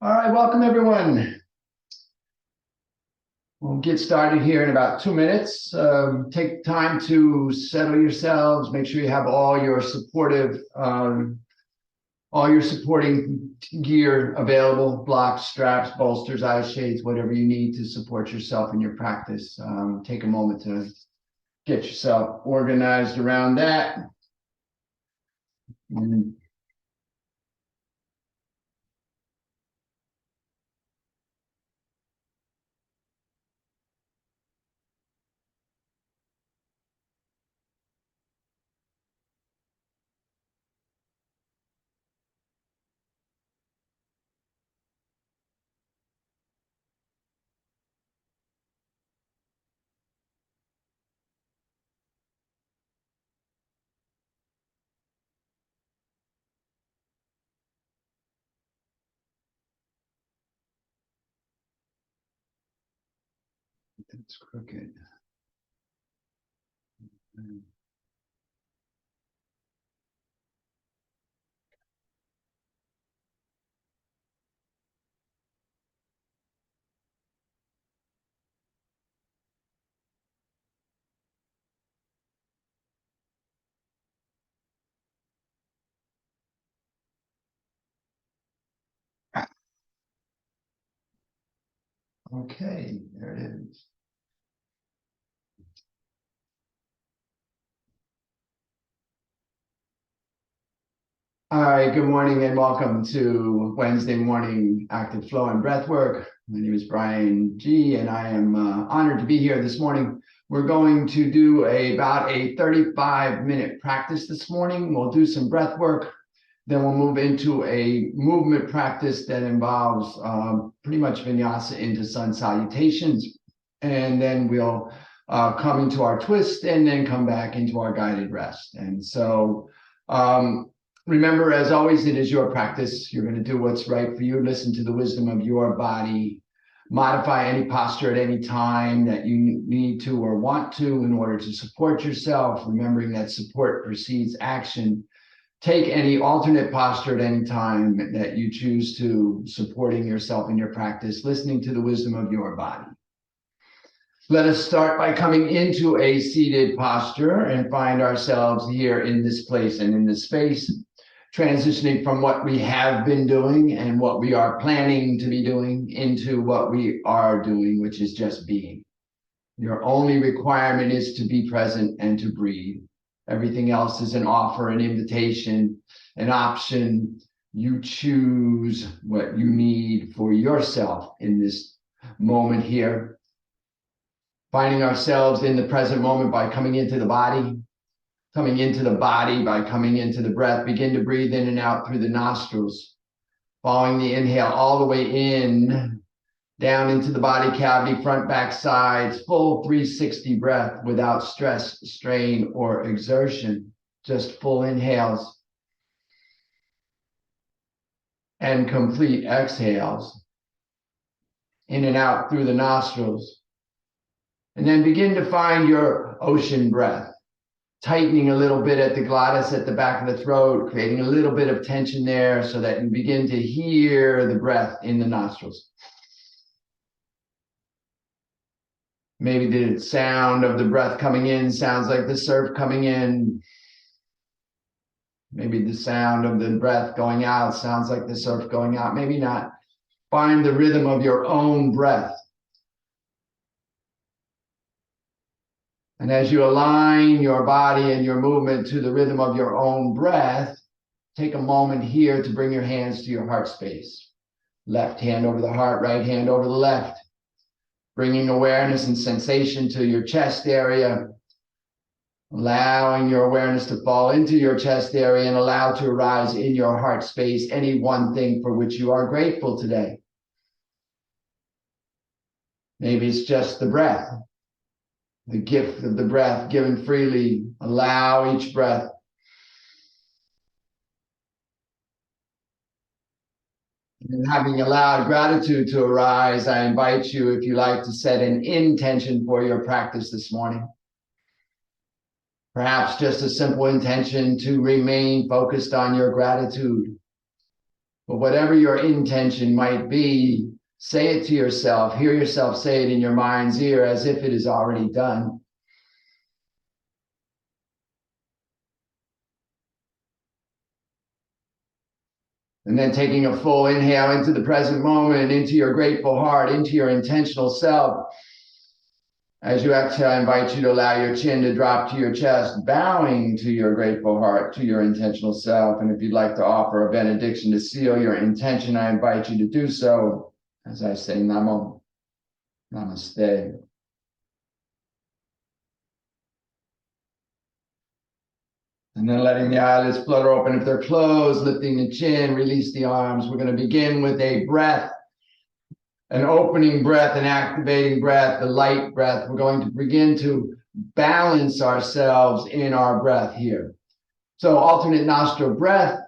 All right, welcome everyone. We'll get started here in about 2 minutes. Take time to settle yourselves. Make sure you have all your supporting gear available: blocks, straps, bolsters, eye shades, whatever you need to support yourself in your practice. Take a moment to get yourself organized around that. And it's crooked. Okay, there it is. All right, good morning and welcome to Wednesday morning active flow and breath work. My name is Brian G, and I am honored to be here this morning. We're going to do about a 35-minute practice this morning. We'll do some breath work. Then we'll move into a movement practice that involves pretty much vinyasa into sun salutations. And then we'll come into our twist and then come back into our guided rest. And so remember, as always, it is your practice. You're going to do what's right for you. Listen to the wisdom of your body. Modify any posture at any time that you need to or want to in order to support yourself, remembering that support precedes action. Take any alternate posture at any time that you choose to, supporting yourself in your practice, listening to the wisdom of your body. Let us start by coming into a seated posture and find ourselves here in this place and in this space, transitioning from what we have been doing and what we are planning to be doing into what we are doing, which is just being. Your only requirement is to be present and to breathe. Everything else is an offer, an invitation, an option. You choose what you need for yourself in this moment here. Finding ourselves in the present moment by coming into the body by coming into the breath. Begin to breathe in and out through the nostrils, following the inhale all the way in, down into the body cavity, front, back, sides, full 360 breath without stress, strain, or exertion, just full inhales and complete exhales, in and out through the nostrils. And then begin to find your ocean breath, tightening a little bit at the glottis at the back of the throat, creating a little bit of tension there so that you begin to hear the breath in the nostrils. Maybe the sound of the breath coming in sounds like the surf coming in. Maybe the sound of the breath going out sounds like the surf going out. Maybe not. Find the rhythm of your own breath. And as you align your body and your movement to the rhythm of your own breath, take a moment here to bring your hands to your heart space. Left hand over the heart, right hand over the left. Bringing awareness and sensation to your chest area. Allowing your awareness to fall into your chest area and allow to arise in your heart space any one thing for which you are grateful today. Maybe it's just the breath, the gift of the breath given freely. Allow each breath. And having allowed gratitude to arise, I invite you, if you like, to set an intention for your practice this morning. Perhaps just a simple intention to remain focused on your gratitude. But whatever your intention might be, say it to yourself. Hear yourself say it in your mind's ear as if it is already done. And then taking a full inhale into the present moment, into your grateful heart, into your intentional self. As you exhale, I invite you to allow your chin to drop to your chest, bowing to your grateful heart, to your intentional self. And if you'd like to offer a benediction to seal your intention, I invite you to do so as I say Namo, Namaste. And then letting the eyelids flutter open if they're closed, lifting the chin, release the arms. We're going to begin with a breath. An opening breath, an activating breath, the light breath. We're going to begin to balance ourselves in our breath here. So alternate nostril breath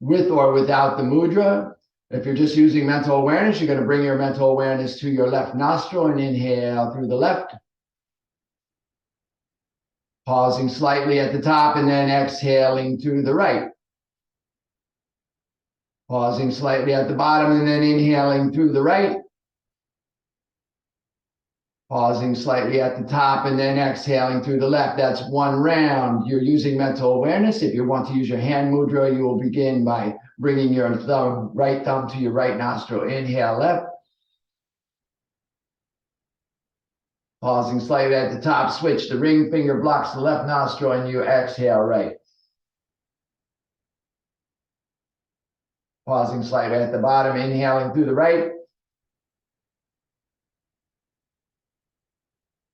with or without the mudra. If you're just using mental awareness, you're going to bring your mental awareness to your left nostril and inhale through the left. Pausing slightly at the top and then exhaling through the right. Pausing slightly at the bottom and then inhaling through the right. Pausing slightly at the top and then exhaling through the left. That's one round. You're using mental awareness. If you want to use your hand mudra, you will begin by bringing your right thumb to your right nostril. Inhale left. Pausing slightly at the top, switch. The ring finger blocks the left nostril and you exhale right. Pausing slightly at the bottom, inhaling through the right.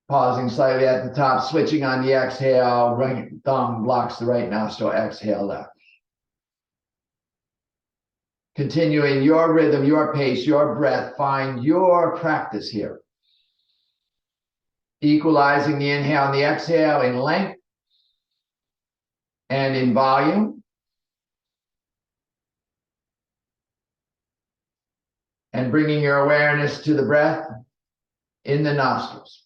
Pausing slightly at the top, switching on the exhale, right thumb blocks the right nostril, exhale left. Continuing your rhythm, your pace, your breath, find your practice here. Equalizing the inhale and the exhale in length and in volume. And bringing your awareness to the breath in the nostrils.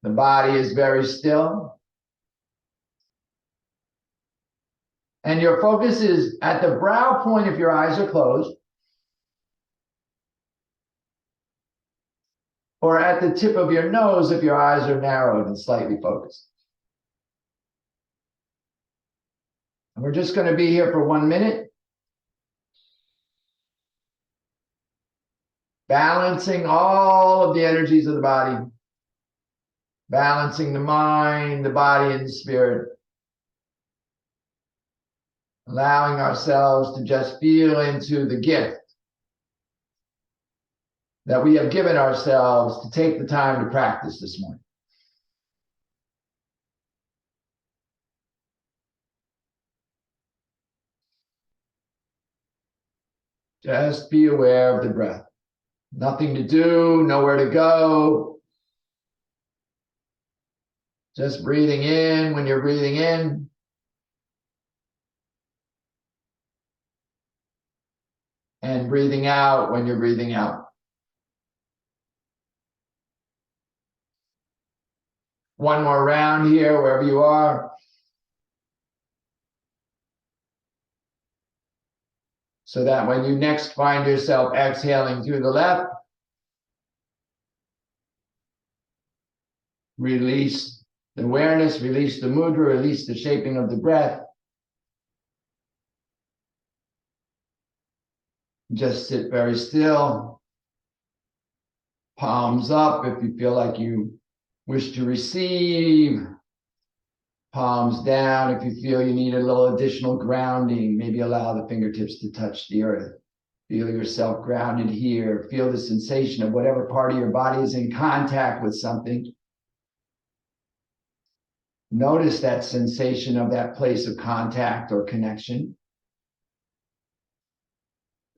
The body is very still. And your focus is at the brow point if your eyes are closed, or at the tip of your nose if your eyes are narrowed and slightly focused. And we're just going to be here for 1 minute. Balancing all of the energies of the body. Balancing the mind, the body, and the spirit. Allowing ourselves to just feel into the gift that we have given ourselves to take the time to practice this morning. Just be aware of the breath. Nothing to do, nowhere to go. Just breathing in when you're breathing in. And breathing out when you're breathing out. One more round here, wherever you are. So that when you next find yourself exhaling through the left, Release the awareness, release the mudra, release the shaping of the breath. Just sit very still. Palms up if you feel like you wish to receive. Palms down if you feel you need a little additional grounding. Maybe allow the fingertips to touch the earth. Feel yourself grounded here. Feel the sensation of whatever part of your body is in contact with something. Notice that sensation of that place of contact or connection.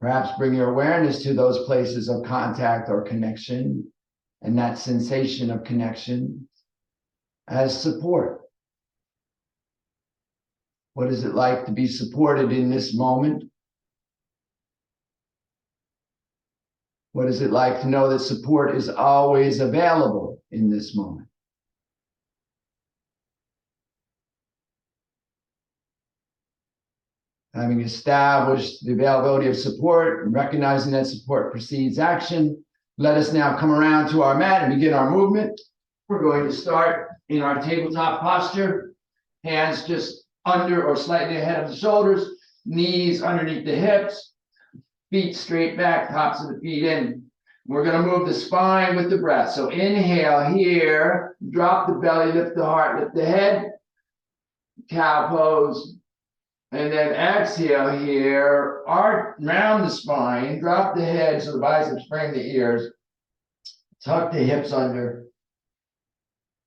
Perhaps bring your awareness to those places of contact or connection and that sensation of connection as support. What is it like to be supported in this moment? What is it like to know that support is always available in this moment? Having established the availability of support and recognizing that support precedes action, let us now come around to our mat and begin our movement. We're going to start in our tabletop posture, hands just under or slightly ahead of the shoulders, knees underneath the hips, feet straight back, tops of the feet in. We're going to move the spine with the breath. So inhale here, drop the belly, lift the heart, lift the head, cow pose. And then exhale here, arch round the spine, drop the head so the biceps frame the ears, tuck the hips under,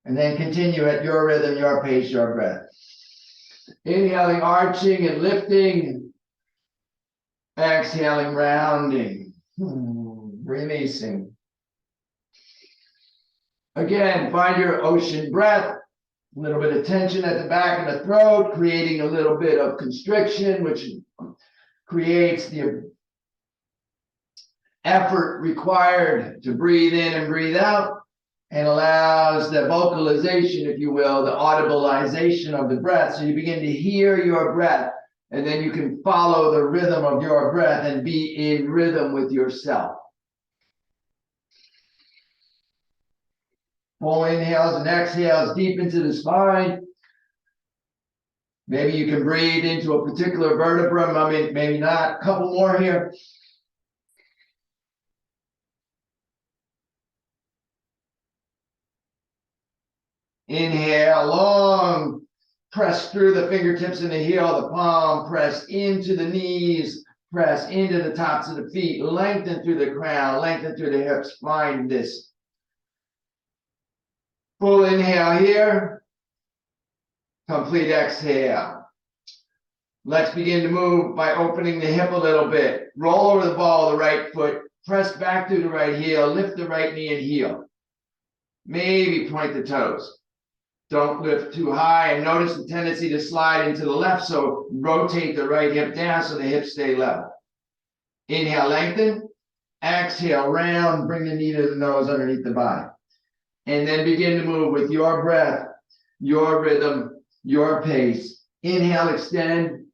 and then continue at your rhythm, your pace, your breath. Inhaling, arching and lifting, exhaling, rounding, releasing. Again, find your ocean breath. A little bit of tension at the back of the throat, creating a little bit of constriction, which creates the effort required to breathe in and breathe out, and allows the vocalization, if you will, the audibilization of the breath. So you begin to hear your breath, and then you can follow the rhythm of your breath and be in rhythm with yourself. Full inhales and exhales deep into the spine. Maybe you can breathe into a particular vertebra, maybe not. A couple more here. Inhale, long. Press through the fingertips and the heel, the palm. Press into the knees. Press into the tops of the feet. Lengthen through the crown. Lengthen through the hips. Find this. Full inhale here. Complete exhale. Let's begin to move by opening the hip a little bit. Roll over the ball of the right foot. Press back through the right heel. Lift the right knee and heel. Maybe point the toes. Don't lift too high, and notice the tendency to slide into the left, so rotate the right hip down so the hips stay level. Inhale, lengthen. Exhale, round. Bring the knee to the nose underneath the body. And then begin to move with your breath, your rhythm, your pace. Inhale, extend.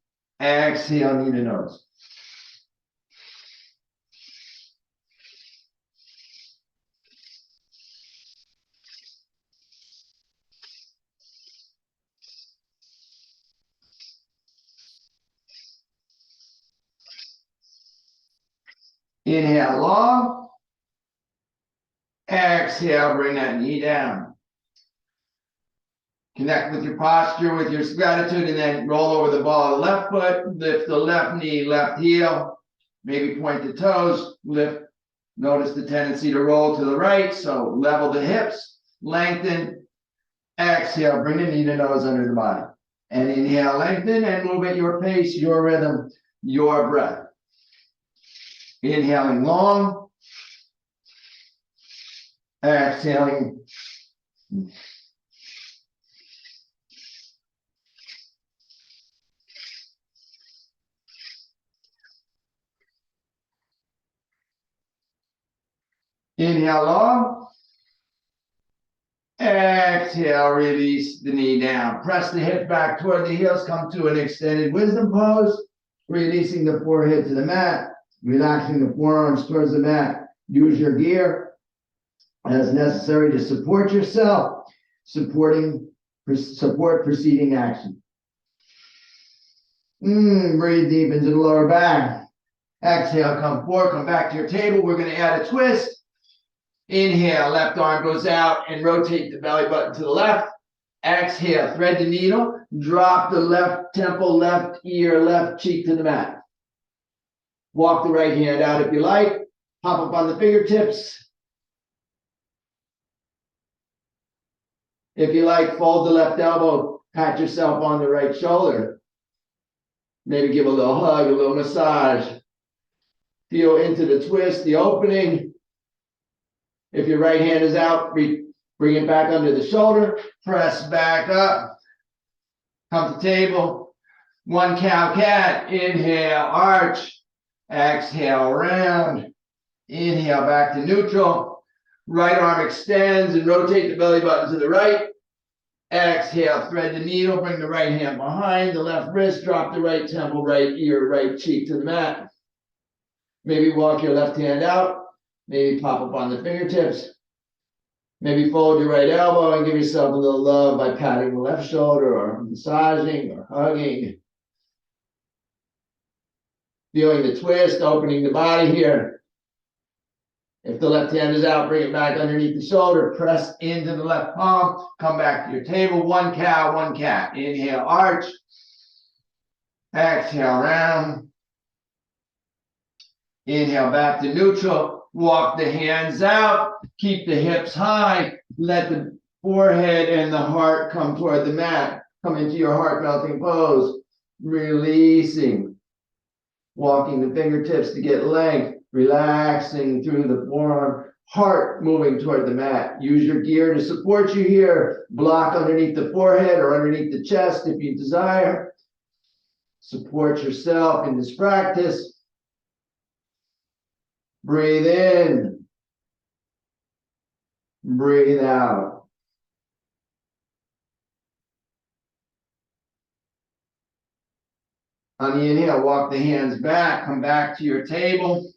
Exhale, knee to nose. Inhale, long. Exhale, bring that knee down. Connect with your posture, with your gratitude, and then roll over the ball of the left foot. Lift the left knee, left heel. Maybe point the toes. Lift. Notice the tendency to roll to the right, so level the hips. Lengthen. Exhale, bring the knee to nose under the body. And inhale, lengthen, and move at your pace, your rhythm, your breath. Inhaling long. Exhaling. Inhale long. Exhale, release the knee down. Press the hip back toward the heels. Come to an extended wisdom pose. Releasing the forehead to the mat. Relaxing the forearms towards the mat. Use your gear as necessary to support yourself. Support preceding action. Breathe deep into the lower back. Exhale, come forward, come back to your table. We're going to add a twist. Inhale, left arm goes out and rotate the belly button to the left. Exhale, thread the needle, drop the left temple, left ear, left cheek to the mat. Walk the right hand out if you like. Hop up on the fingertips. If you like, fold the left elbow, pat yourself on the right shoulder. Maybe give a little hug, a little massage. Feel into the twist, the opening. If your right hand is out, bring it back under the shoulder. Press back up. Come to table. One cow cat. Inhale, arch. Exhale, round. Inhale, back to neutral. Right arm extends and rotate the belly button to the right. Exhale, thread the needle, bring the right hand behind the left wrist, drop the right temple, right ear, right cheek to the mat. Maybe walk your left hand out. Maybe pop up on the fingertips. Maybe fold your right elbow and give yourself a little love by patting the left shoulder or massaging or hugging. Feeling the twist, opening the body here. If the left hand is out, bring it back underneath the shoulder. Press into the left palm. Come back to your table. One cow, one cat. Inhale, arch. Exhale, round. Inhale, back to neutral. Walk the hands out. Keep the hips high. Let the forehead and the heart come toward the mat. Come into your heart melting pose. Releasing. Walking the fingertips to get length. Relaxing through the forearm, heart moving toward the mat. Use your gear to support you here. Block underneath the forehead or underneath the chest if you desire. Support yourself in this practice. Breathe in. Breathe out. On the inhale, walk the hands back. Come back to your table.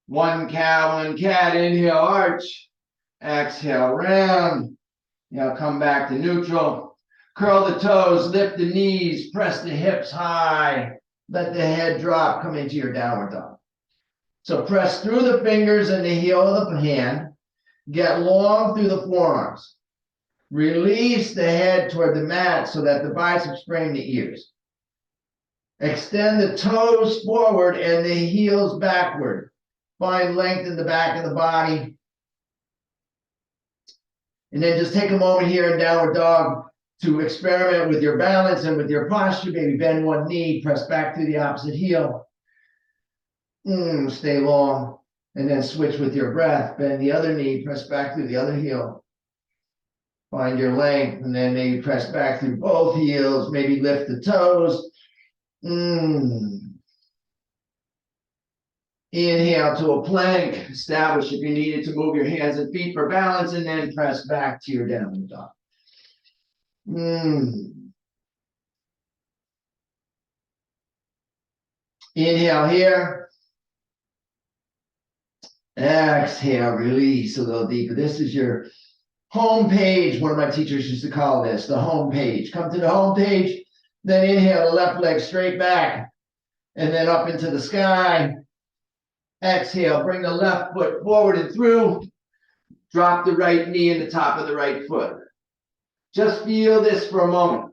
One cow, one cat. Inhale, arch. Exhale, round. Now come back to neutral. Curl the toes, lift the knees, press the hips high. Let the head drop, come into your downward dog. So press through the fingers and the heel of the hand. Get long through the forearms. Release the head toward the mat so that the biceps frame the ears. Extend the toes forward and the heels backward. Find length in the back of the body. And then just take a moment here in downward dog to experiment with your balance and with your posture. Maybe bend one knee, press back through the opposite heel. Stay long. And then switch with your breath. Bend the other knee, press back through the other heel. Find your length, and then maybe press back through both heels. Maybe lift the toes. Inhale to a plank. Establish if you needed to move your hands and feet for balance, and then press back to your downward dog. Inhale here. Exhale, release a little deeper. This is your home page. One of my teachers used to call this the home page. Come to the home page, then inhale the left leg straight back, and then up into the sky. Exhale, bring the left foot forward and through. Drop the right knee in the top of the right foot. Just feel this for a moment.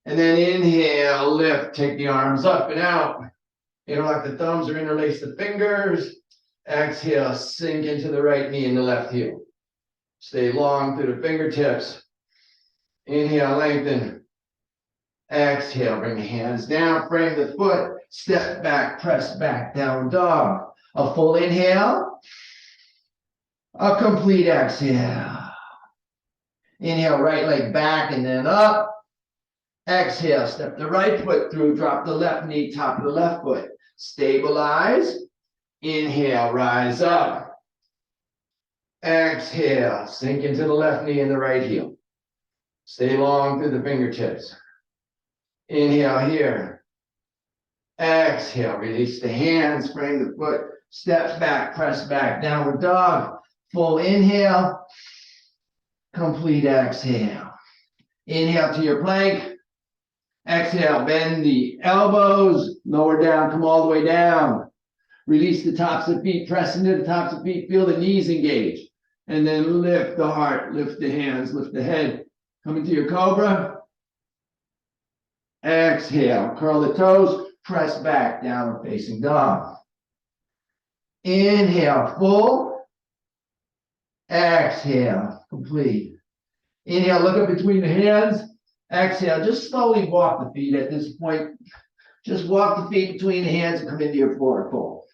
And then inhale, lift, take the arms up and out. Interlock the thumbs or interlace the fingers. Exhale, sink into the right knee and the left heel. Stay long through the fingertips. Inhale, lengthen. Exhale, bring the hands down, frame the foot, step back, press back, down dog. A full inhale, a complete exhale. Inhale, right leg back and then up. Exhale, step the right foot through, drop the left knee, top of the left foot. Stabilize. Inhale, rise up. Exhale, sink into the left knee and the right heel. Stay long through the fingertips. Inhale here. Exhale, release the hands, frame the foot, step back, press back, downward dog. Full inhale. Complete exhale. Inhale to your plank. Exhale, bend the elbows, lower down, come all the way down. Release the tops of feet, press into the tops of feet, feel the knees engage. And then lift the heart, lift the hands, lift the head. Come into your cobra. Exhale, curl the toes, press back, downward facing dog. Inhale, full. Exhale, complete. Inhale, look up between the hands. Exhale, just slowly walk the feet at this point. Just walk the feet between the hands and come into your forward fold.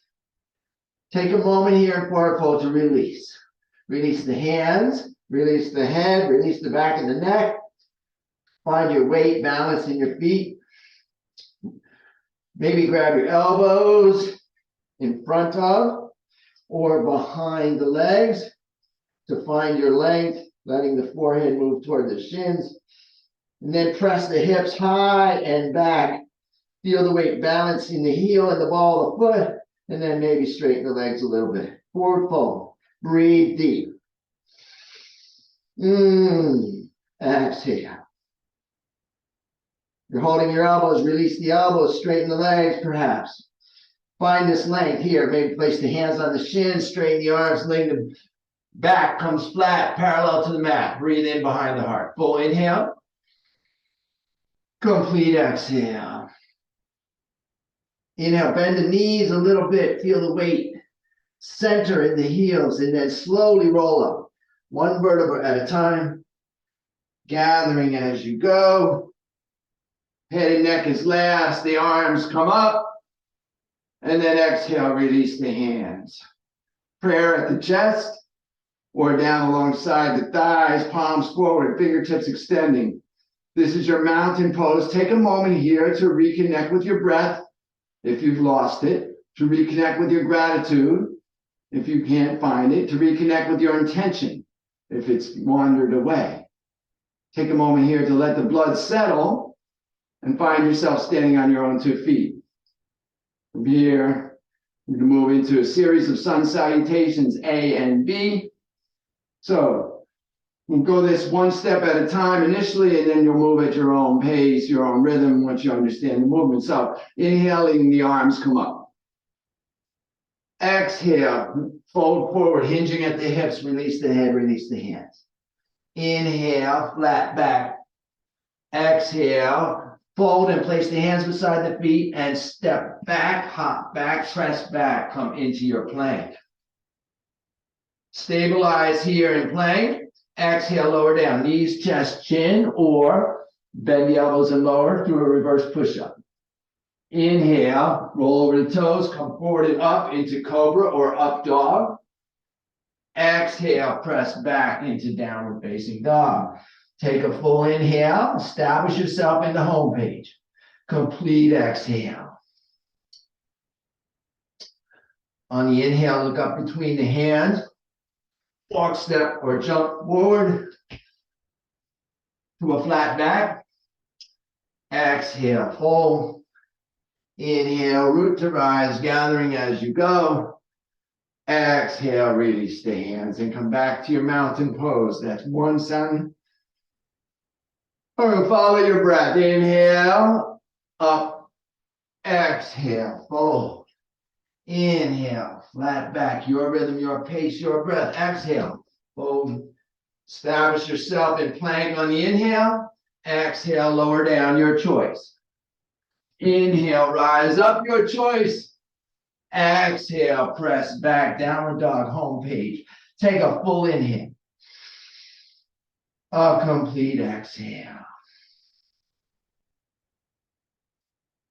Take a moment here in forward fold to release. Release the hands, release the head, release the back of the neck. Find your weight, balance in your feet. Maybe grab your elbows in front of or behind the legs to find your length, letting the forehead move toward the shins. And then press the hips high and back. Feel the weight balancing the heel and the ball of the foot. And then maybe straighten the legs a little bit. Forward fold. Breathe deep. Exhale. You're holding your elbows. Release the elbows. Straighten the legs, perhaps. Find this length here. Maybe place the hands on the shins. Straighten the arms. Lay the back comes flat, parallel to the mat. Breathe in behind the heart. Full inhale. Complete exhale. Inhale, bend the knees a little bit. Feel the weight. Center in the heels and then slowly roll up. One vertebra at a time. Gathering as you go. Head and neck is last. The arms come up. And then exhale, release the hands. Prayer at the chest or down alongside the thighs, palms forward, fingertips extending. This is your mountain pose. Take a moment here to reconnect with your breath, if you've lost it, to reconnect with your gratitude, if you can't find it, to reconnect with your intention, if it's wandered away. Take a moment here to let the blood settle and find yourself standing on your own 2 feet. From here, you can move into a series of sun salutations, A and B. So, we'll go this one step at a time initially, and then you'll move at your own pace, your own rhythm, once you understand the movement. So, inhaling, the arms come up. Exhale, fold forward, hinging at the hips, release the head, release the hands. Inhale, flat back. Exhale, fold and place the hands beside the feet and step back, hop back, press back, come into your plank. Stabilize here in plank. Exhale, lower down, knees, chest, chin, or bend the elbows and lower through a reverse push-up. Inhale, roll over the toes, come forward and up into cobra or up dog. Exhale, press back into downward facing dog. Take a full inhale, establish yourself in the home page. Complete exhale. On the inhale, look up between the hands. Walk, step, or jump forward to a flat back. Exhale, fold. Inhale, root to rise, gathering as you go. Exhale, release the hands and come back to your mountain pose. That's one sound. Or follow your breath. Inhale, up. Exhale, fold. Inhale, flat back, your rhythm, your pace, your breath. Exhale, fold. Establish yourself in plank on the inhale. Exhale, lower down, your choice. Inhale, rise up, your choice. Exhale, press back, downward dog, home page. Take a full inhale. A complete exhale.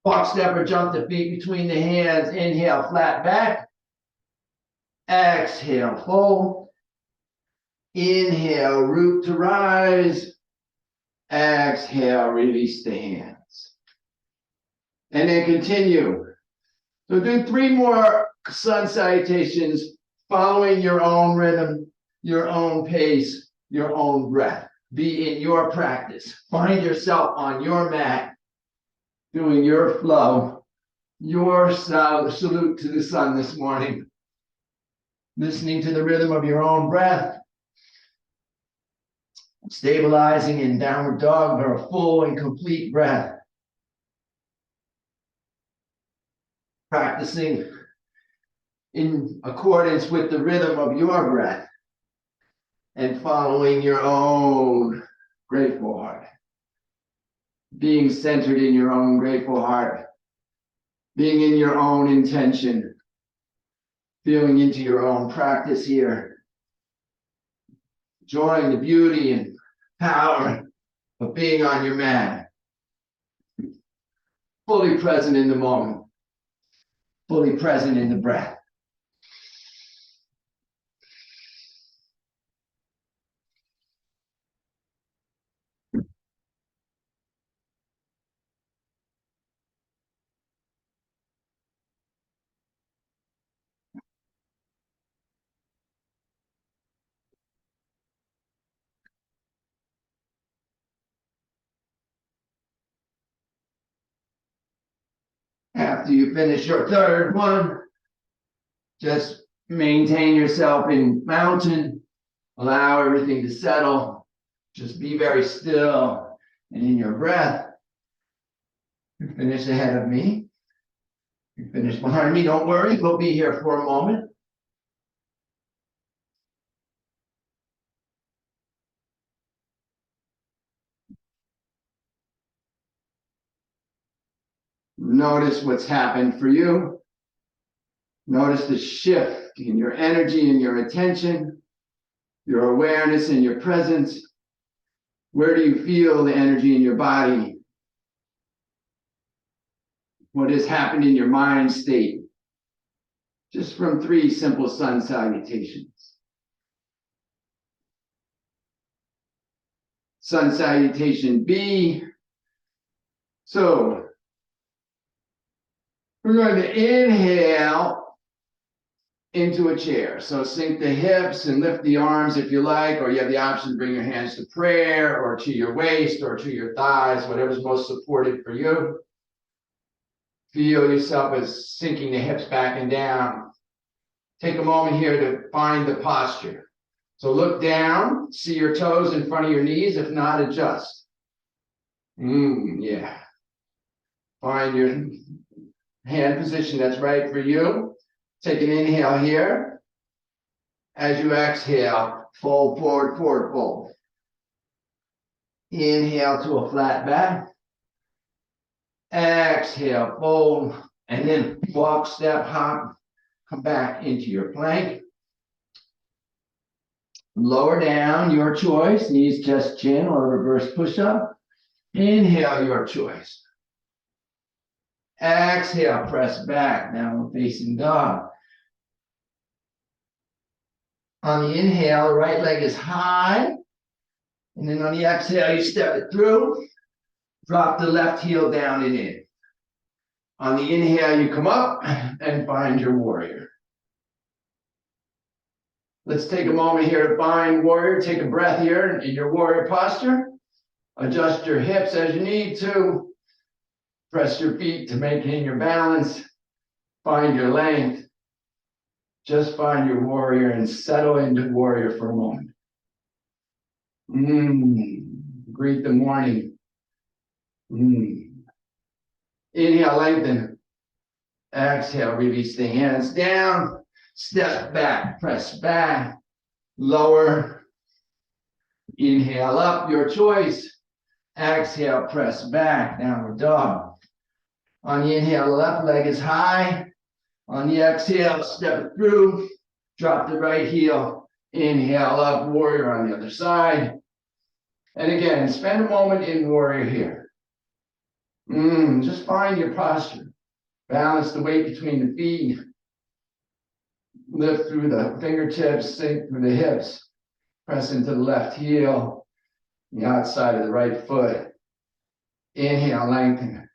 Walk, step, or jump the feet between the hands. Inhale, flat back. Exhale, fold. Inhale, root to rise. Exhale, release the hands. And then continue. So do 3 more sun salutations, following your own rhythm, your own pace, your own breath. Be in your practice. Find yourself on your mat, doing your flow, your salute to the sun this morning. Listening to the rhythm of your own breath. Stabilizing in downward dog for a full and complete breath. Practicing in accordance with the rhythm of your breath and following your own grateful heart. Being centered in your own grateful heart. Being in your own intention. Feeling into your own practice here. Enjoying the beauty and power of being on your mat. Fully present in the moment. Fully present in the breath. After you finish your third one, just maintain yourself in mountain. Allow everything to settle. Just be very still and in your breath. You finish ahead of me. You finish behind me. Don't worry, we'll be here for a moment. Notice what's happened for you. Notice the shift in your energy and your attention, your awareness and your presence. Where do you feel the energy in your body? What has happened in your mind state? Just from 3 simple sun salutations. Sun salutation B. So we're going to inhale into a chair. So sink the hips and lift the arms if you like, or you have the option to bring your hands to prayer or to your waist or to your thighs, whatever's most supportive for you. Feel yourself as sinking the hips back and down. Take a moment here to find the posture. So look down, see your toes in front of your knees. If not, adjust. Yeah. Find your hand position that's right for you. Take an inhale here. As you exhale, fold forward, forward fold. Inhale to a flat back. Exhale, fold, and then walk, step, hop, come back into your plank. Lower down, your choice, knees, chest, chin, or reverse push-up. Inhale, your choice. Exhale, press back, now facing dog. On the inhale, the right leg is high. And then on the exhale, you step it through. Drop the left heel down and in. On the inhale, you come up and find your warrior. Let's take a moment here to find warrior. Take a breath here in your warrior posture. Adjust your hips as you need to. Press your feet to maintain your balance. Find your length. Just find your warrior and settle into warrior for a moment. Greet the morning. Inhale, lengthen. Exhale, release the hands down. Step back, press back. Lower. Inhale up, your choice. Exhale, press back, downward dog. On the inhale, the left leg is high. On the exhale, step it through. Drop the right heel. Inhale up, warrior on the other side. And again, spend a moment in warrior here. Just find your posture. Balance the weight between the feet. Lift through the fingertips, sink through the hips. Press into the left heel, the outside of the right foot. Inhale, lengthen.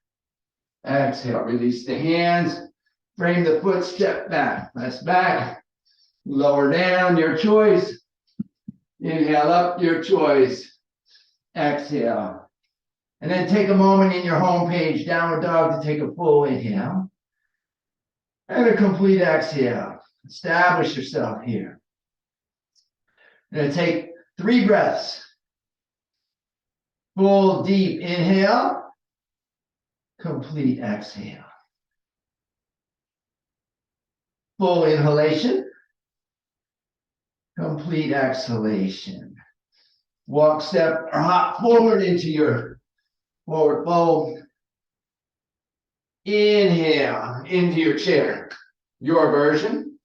Exhale, release the hands. Frame the foot, step back. Press back. Lower down, your choice. Inhale up, your choice. Exhale. And then take a moment in your home page, downward dog, to take a full inhale. And a complete exhale. Establish yourself here. You're going to take 3 breaths. Full deep inhale. Complete exhale. Full inhalation. Complete exhalation. Walk, step, or hop forward into your forward fold. Inhale into your chair. Your version.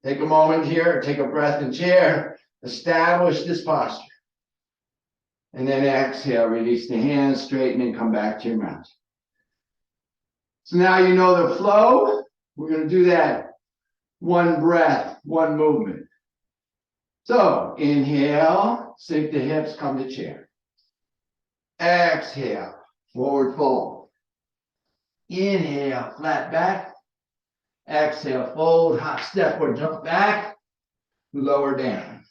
Take a moment here, take a breath in chair, establish this posture. And then exhale, release the hands, straighten and come back to your mount. So now you know the flow. We're going to do that one breath, one movement. So inhale, sink the hips, come to chair. Exhale, forward fold. Inhale, flat back. Exhale, fold, hop, step, or jump back, lower down.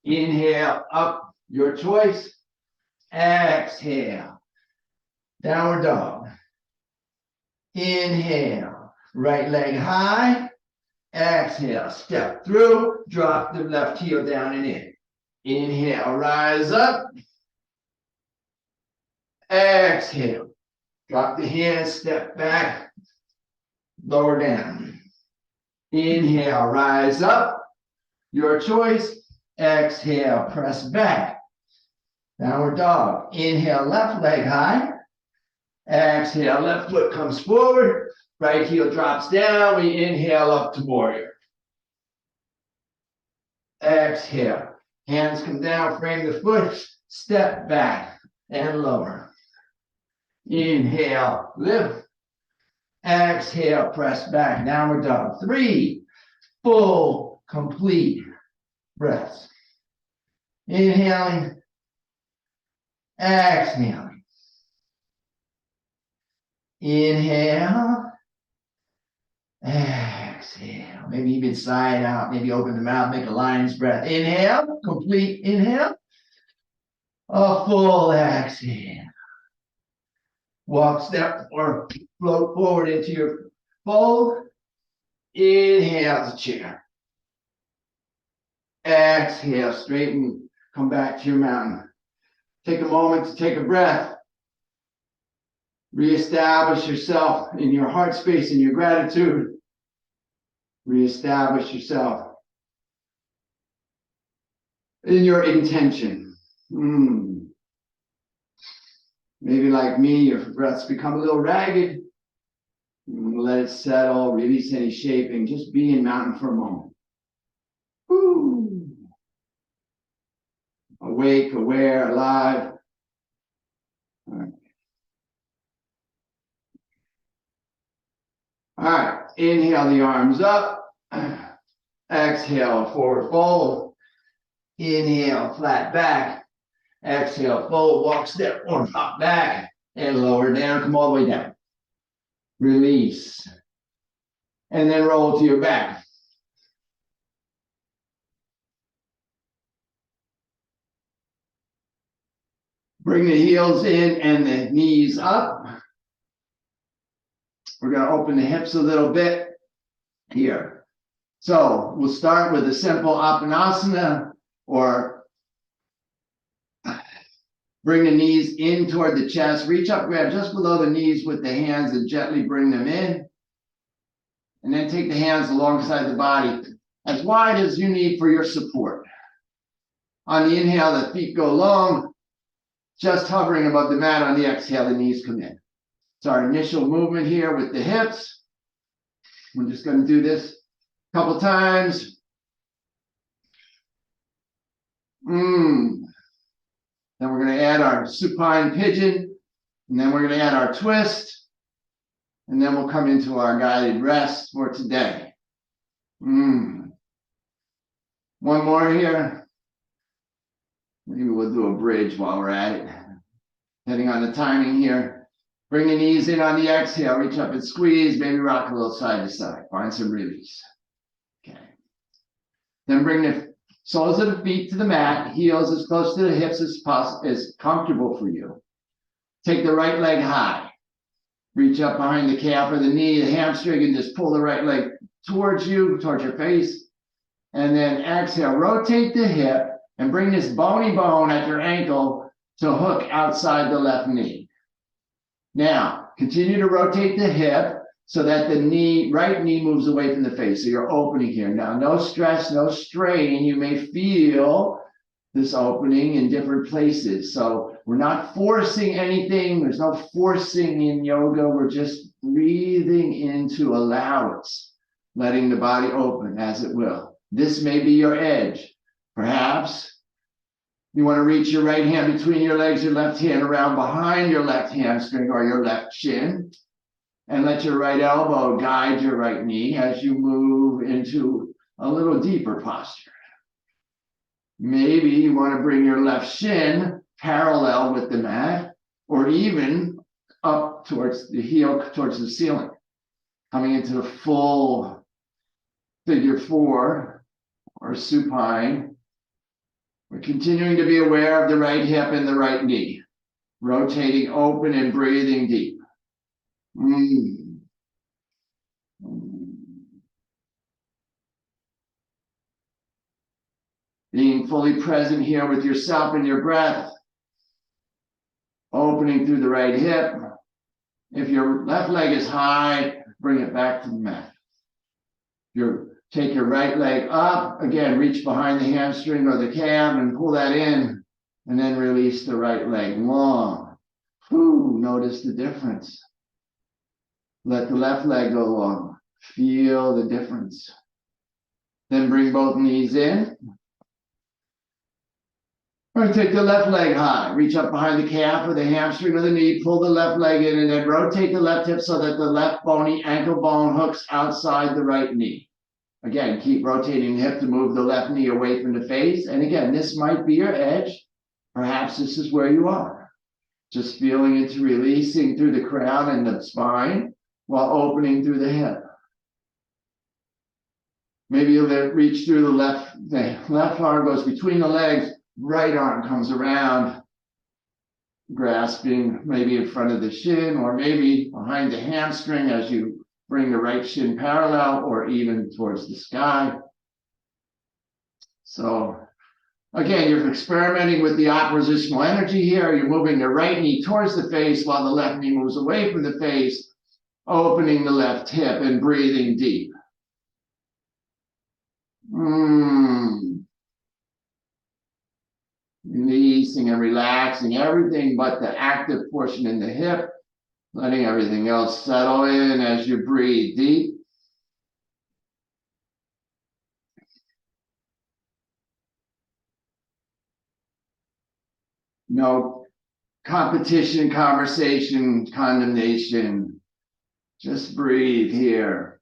Inhale, up, your choice. Exhale, downward dog. Inhale, right leg high. Exhale, step through, drop the left heel down and in. Inhale, rise up. Exhale, drop the hands, step back, lower down. Inhale, rise up. Your choice. Exhale, press back. Downward dog. Inhale, left leg high. Exhale, left foot comes forward. Right heel drops down. We inhale up to warrior. Exhale. Hands come down, frame the foot. Step back and lower. Inhale, lift. Exhale, press back, downward dog. 3 full, complete breaths. Inhaling, exhaling. Inhale, exhale. Maybe even side out, maybe open the mouth, make a lion's breath. Inhale, complete inhale. A full exhale. Walk, step, or float forward into your fold. Inhale to chair. Exhale, straighten, come back to your mountain. Take a moment to take a breath. Reestablish yourself in your heart space, in your gratitude. Reestablish yourself in your intention. Maybe like me, your breaths become a little ragged. Let it settle, release any shaping. Just be in mountain for a moment. Woo. Awake, aware, alive. All right. All right. Inhale the arms up. Exhale, forward fold. Inhale, flat back. Exhale, fold, walk, step, or hop back and lower down. Come all the way down. Release. And then roll to your back. Bring the heels in and the knees up. We're going to open the hips a little bit here. So we'll start with a simple Apanasana, or bring the knees in toward the chest. Reach up, grab just below the knees with the hands and gently bring them in. And then take the hands alongside the body as wide as you need for your support. On the inhale, the feet go long, just hovering above the mat. On the exhale, the knees come in. It's our initial movement here with the hips. We're just going to do this a couple times. Then we're going to add our supine pigeon, and then we're going to add our twist, and then we'll come into our guided rest for today. One more here. Maybe we'll do a bridge while we're at it. Depending on the timing here. Bring the knees in on the exhale. Reach up and squeeze. Maybe rock a little side to side. Find some release. Okay. Then bring the soles of the feet to the mat. Heels as close to the hips as possible, as comfortable for you. Take the right leg high. Reach up behind the calf or the knee, the hamstring, and just pull the right leg towards you, towards your face. And then exhale. Rotate the hip and bring this bony bone at your ankle to hook outside the left knee. Now, continue to rotate the hip so that the right knee moves away from the face. So you're opening here. Now, no stress, no strain. You may feel this opening in different places. So we're not forcing anything. There's no forcing in yoga. We're just breathing into allowance, letting the body open as it will. This may be your edge. Perhaps you want to reach your right hand between your legs, your left hand around behind your left hamstring or your left shin, and let your right elbow guide your right knee as you move into a little deeper posture. Maybe you want to bring your left shin parallel with the mat, or even up towards the heel, towards the ceiling, coming into a full figure four or supine. We're continuing to be aware of the right hip and the right knee, rotating open and breathing deep. Being fully present here with yourself and your breath, opening through the right hip. If your left leg is high, bring it back to the mat. Take your right leg up, again, reach behind the hamstring or the calf and pull that in, and then release the right leg long. Notice the difference. Let the left leg go long. Feel the difference. Then bring both knees in. Or take the left leg high. Reach up behind the calf or the hamstring or the knee. Pull the left leg in and then rotate the left hip so that the left bony ankle bone hooks outside the right knee. Again, keep rotating the hip to move the left knee away from the face. And again, this might be your edge. Perhaps this is where you are. Just feeling into releasing through the crown and the spine while opening through the hip. Maybe you'll reach through the left arm goes between the legs, right arm comes around, grasping maybe in front of the shin or maybe behind the hamstring as you bring the right shin parallel or even towards the sky. So again, you're experimenting with the oppositional energy here. You're moving the right knee towards the face while the left knee moves away from the face, opening the left hip and breathing deep. Releasing and relaxing everything but the active portion in the hip, letting everything else settle in as you breathe deep. No competition, conversation, condemnation. Just breathe here.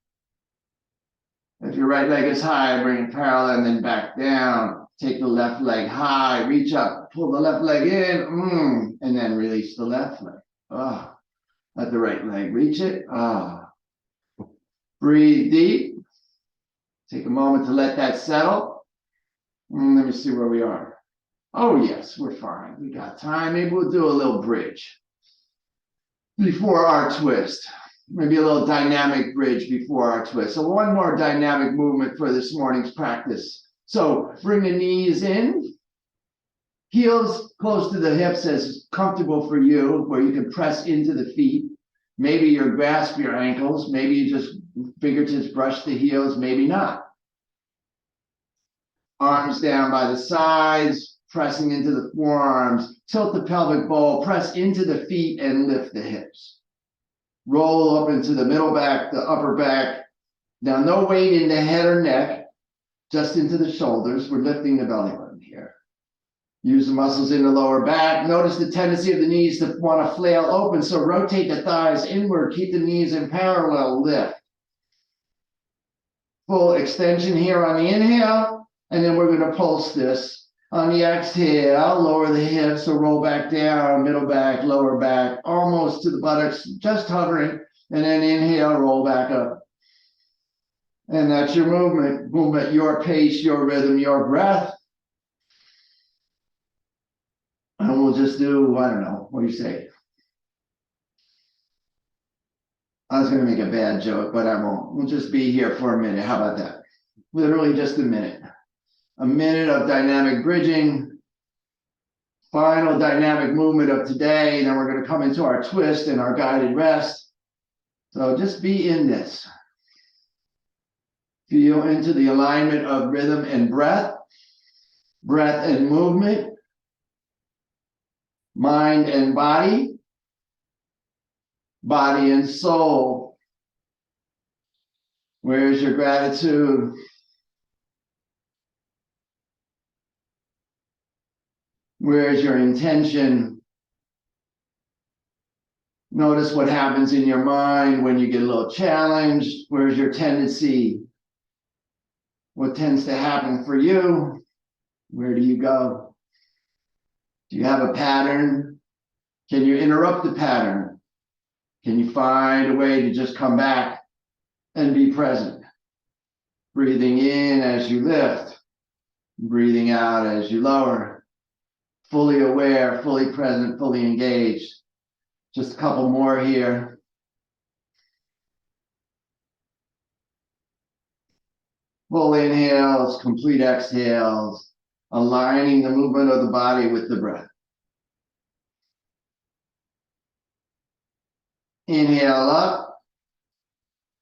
If your right leg is high, bring it parallel and then back down. Take the left leg high, reach up, pull the left leg in, and then release the left leg. Let the right leg reach it. Breathe deep. Take a moment to let that settle. Let me see where we are. Oh, yes, we're fine. We got time. Maybe we'll do a little bridge before our twist. Maybe a little dynamic bridge before our twist. So one more dynamic movement for this morning's practice. So bring the knees in, heels close to the hips as comfortable for you, where you can press into the feet. Maybe you grasp your ankles. Maybe you just fingertips brush the heels, maybe not. Arms down by the sides, pressing into the forearms. Tilt the pelvic bowl, press into the feet and lift the hips. Roll up into the middle back, the upper back. Now, no weight in the head or neck. Just into the shoulders. We're lifting the belly button here. Use the muscles in the lower back. Notice the tendency of the knees to want to flail open. So rotate the thighs inward. Keep the knees in parallel. Lift. Full extension here on the inhale. And then we're going to pulse this. On the exhale, lower the hips. So roll back down, middle back, lower back, almost to the buttocks, just hovering. And then inhale, roll back up. And that's your movement, your pace, your rhythm, your breath. And we'll just do, I don't know, what do you say? I was going to make a bad joke, but I won't. We'll just be here for a minute. How about that? Literally just a minute. a minute of dynamic bridging. Final dynamic movement of today. Then we're going to come into our twist and our guided rest. So just be in this. Feel into the alignment of rhythm and breath, breath and movement, mind and body, body and soul. Where's your gratitude? Where's your intention? Notice what happens in your mind when you get a little challenged. Where's your tendency? What tends to happen for you? Where do you go? Do you have a pattern? Can you interrupt the pattern? Can you find a way to just come back and be present? Breathing in as you lift, breathing out as you lower. Fully aware, fully present, fully engaged. Just a couple more here. Full inhales, complete exhales, aligning the movement of the body with the breath. Inhale up,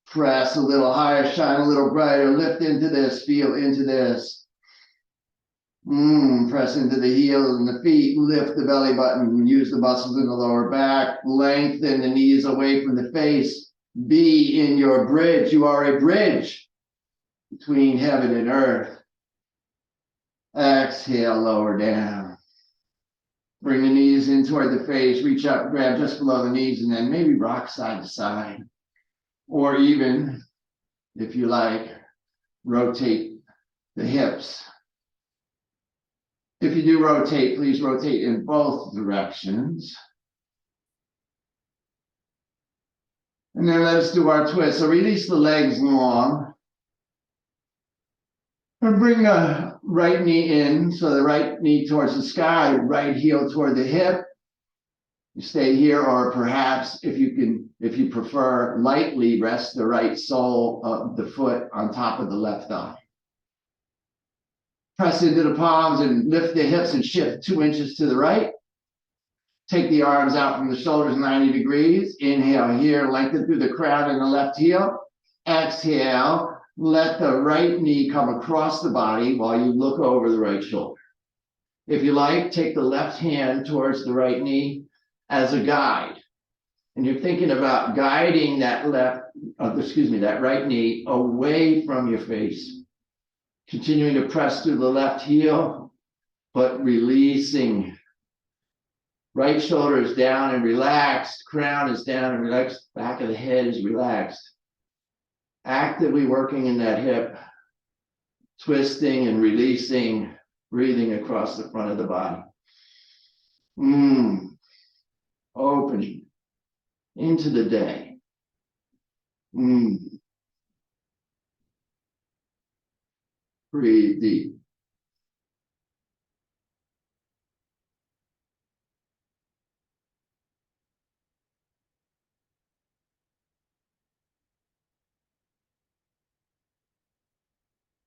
press a little higher, shine a little brighter, lift into this, feel into this. Press into the heels and the feet, lift the belly button, use the muscles in the lower back, lengthen the knees away from the face. Be in your bridge. You are a bridge between heaven and earth. Exhale, lower down. Bring the knees in toward the face, reach up, grab just below the knees, and then maybe rock side to side. Or even, if you like, rotate the hips. If you do rotate, please rotate in both directions. And then let us do our twist. So release the legs long. And bring the right knee in. So the right knee towards the sky, right heel toward the hip. You stay here, or perhaps if you prefer, lightly rest the right sole of the foot on top of the left thigh. Press into the palms and lift the hips and shift 2 inches to the right. Take the arms out from the shoulders 90 degrees. Inhale here, lengthen through the crown and the left heel. Exhale, let the right knee come across the body while you look over the right shoulder. If you like, take the left hand towards the right knee as a guide. And you're thinking about guiding that that right knee away from your face. Continuing to press through the left heel, but releasing. Right shoulder is down and relaxed. Crown is down and relaxed. Back of the head is relaxed. Actively working in that hip, twisting and releasing, breathing across the front of the body. Opening into the day. Breathe deep.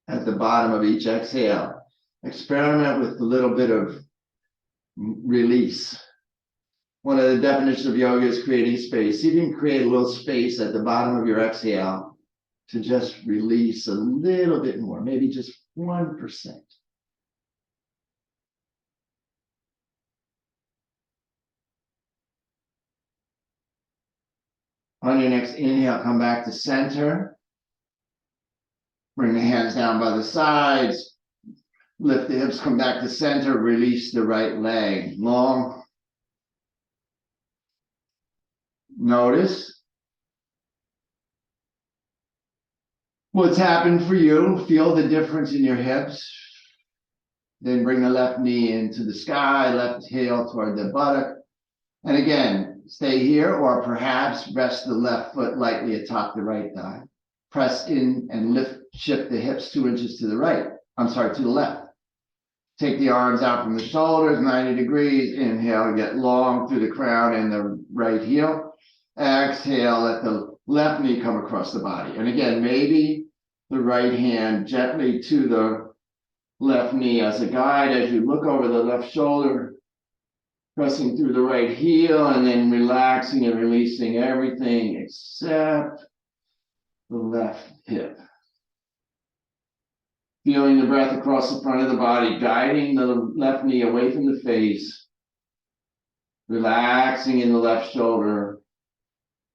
At the bottom of each exhale, experiment with a little bit of release. One of the definitions of yoga is creating space. You can create a little space at the bottom of your exhale to just release a little bit more, maybe just 1%. On your next inhale, come back to center. Bring the hands down by the sides. Lift the hips, come back to center. Release the right leg. Long. Notice what's happened for you. Feel the difference in your hips. Then bring the left knee into the sky, left heel toward the buttock. And again, stay here, or perhaps rest the left foot lightly atop the right thigh. Press in and lift, shift the hips 2 inches to the right. To the left. Take the arms out from the shoulders, 90 degrees. Inhale, get long through the crown and the right heel. Exhale, let the left knee come across the body. And again, maybe the right hand gently to the left knee as a guide as you look over the left shoulder, pressing through the right heel, and then relaxing and releasing everything except the left hip. Feeling the breath across the front of the body, guiding the left knee away from the face, relaxing in the left shoulder,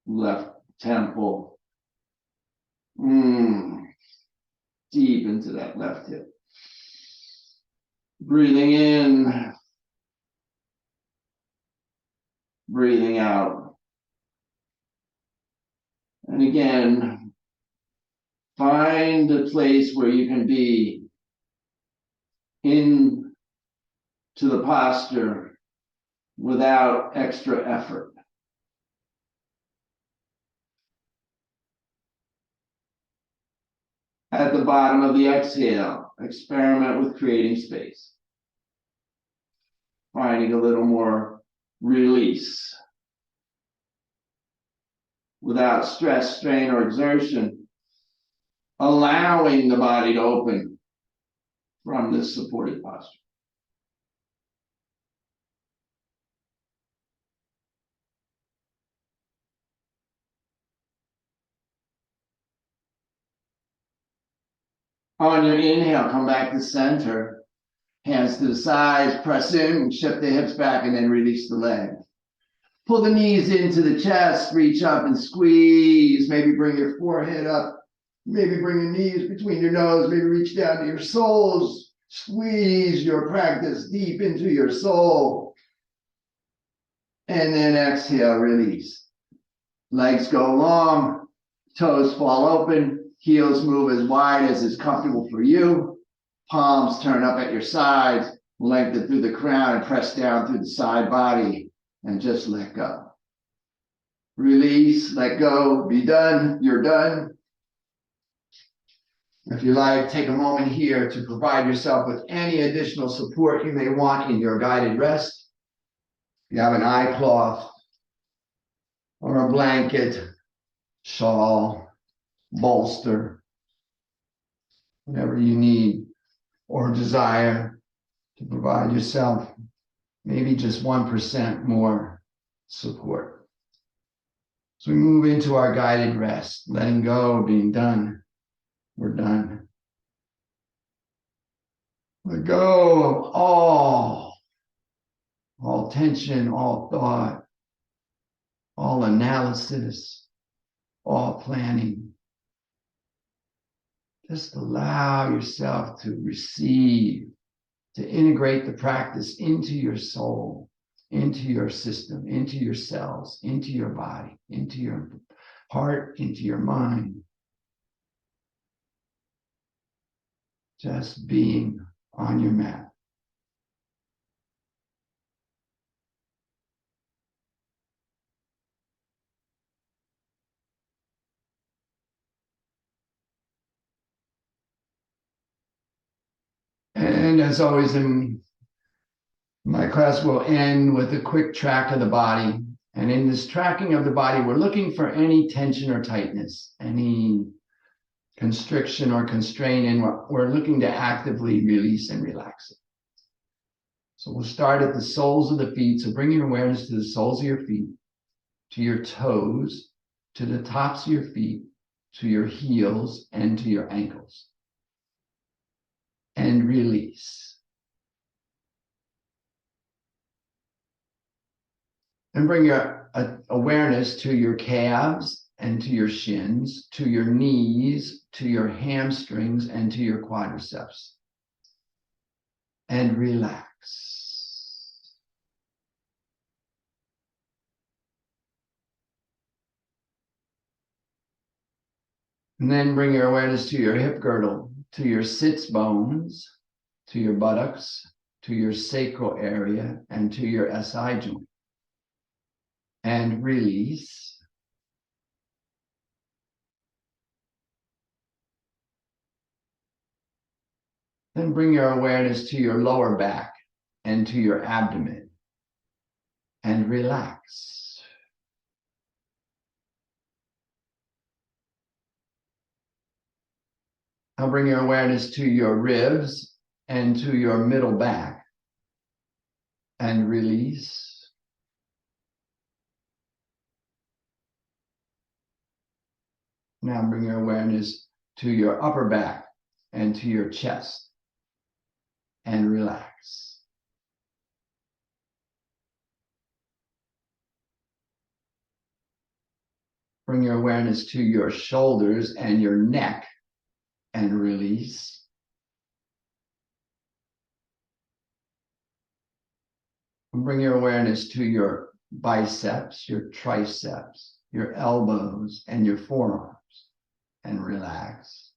left temple. Deep into that left hip. Breathing in, breathing out. And again, find a place where you can be into the posture without extra effort. At the bottom of the exhale, experiment with creating space. Finding a little more release. Without stress, strain, or exertion, allowing the body to open from this supported posture. On your inhale, come back to center. Hands to the sides, press in, shift the hips back, and then release the legs. Pull the knees into the chest, reach up and squeeze. Maybe bring your forehead up. Maybe bring your knees between your nose. Maybe reach down to your soles. Squeeze your practice deep into your soul. And then exhale, release. Legs go long, toes fall open. Heels move as wide as is comfortable for you. Palms turn up at your sides, lengthen through the crown and press down through the side body and just let go. Release, let go, be done, you're done. If you like, take a moment here to provide yourself with any additional support you may want in your guided rest. If you have an eye cloth or a blanket, shawl, bolster, whatever you need or desire to provide yourself maybe just 1% more support. So we move into our guided rest, letting go, being done. We're done. Let go of all tension, all thought, all analysis, all planning. Just allow yourself to receive, to integrate the practice into your soul, into your system, into your cells, into your body, into your heart, into your mind. Just being on your mat. And as always, my class will end with a quick track of the body. And in this tracking of the body, we're looking for any tension or tightness, any constriction or constraint, and we're looking to actively release and relax it. So we'll start at the soles of the feet. So bring your awareness to the soles of your feet, to your toes, to the tops of your feet, to your heels, and to your ankles. And release. And bring your awareness to your calves and to your shins, to your knees, to your hamstrings, and to your quadriceps. And relax. And then bring your awareness to your hip girdle, to your sits bones, to your buttocks, to your sacral area, and to your SI joint. And release. Then bring your awareness to your lower back and to your abdomen. And relax. Now bring your awareness to your ribs and to your middle back, and release. Now bring your awareness to your upper back and to your chest, and relax. Bring your awareness to your shoulders and your neck, and release. And bring your awareness to your biceps, your triceps, your elbows, and your forearms, and relax.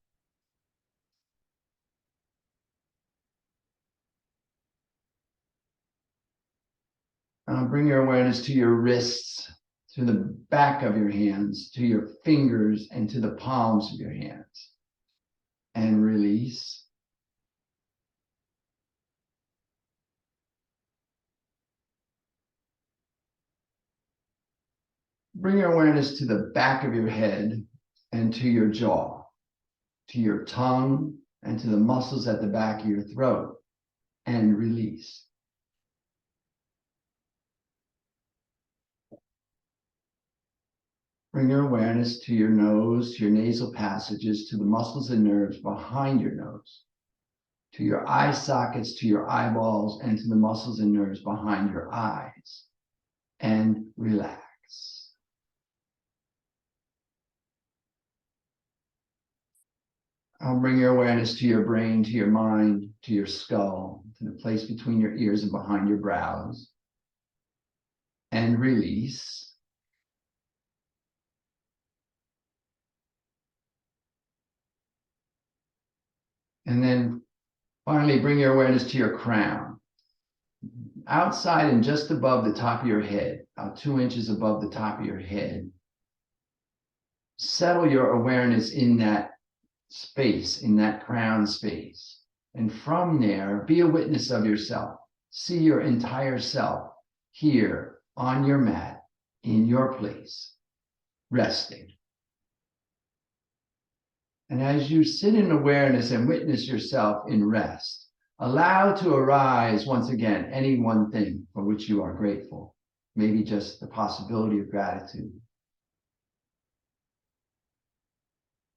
Bring your awareness to your wrists, to the back of your hands, to your fingers, and to the palms of your hands, and release. Bring your awareness to the back of your head and to your jaw, to your tongue, and to the muscles at the back of your throat, and release. Bring your awareness to your nose, to your nasal passages, to the muscles and nerves behind your nose, to your eye sockets, to your eyeballs, and to the muscles and nerves behind your eyes, and relax. I'll bring your awareness to your brain, to your mind, to your skull, to the place between your ears and behind your brows, and release. And then finally, bring your awareness to your crown. Outside and just above the top of your head, about 2 inches above the top of your head. Settle your awareness in that space, in that crown space. And from there, be a witness of yourself. See your entire self here on your mat, in your place, resting. And as you sit in awareness and witness yourself in rest, allow to arise once again any one thing for which you are grateful, maybe just the possibility of gratitude.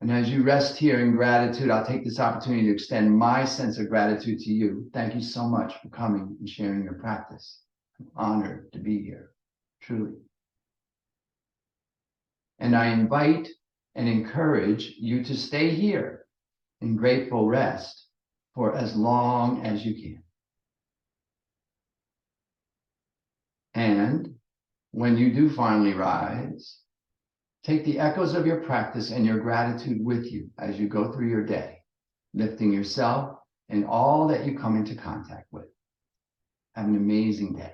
And as you rest here in gratitude, I'll take this opportunity to extend my sense of gratitude to you. Thank you so much for coming and sharing your practice. I'm honored to be here, truly. And I invite and encourage you to stay here in grateful rest for as long as you can. And when you do finally rise, take the echoes of your practice and your gratitude with you as you go through your day, lifting yourself and all that you come into contact with. Have an amazing day.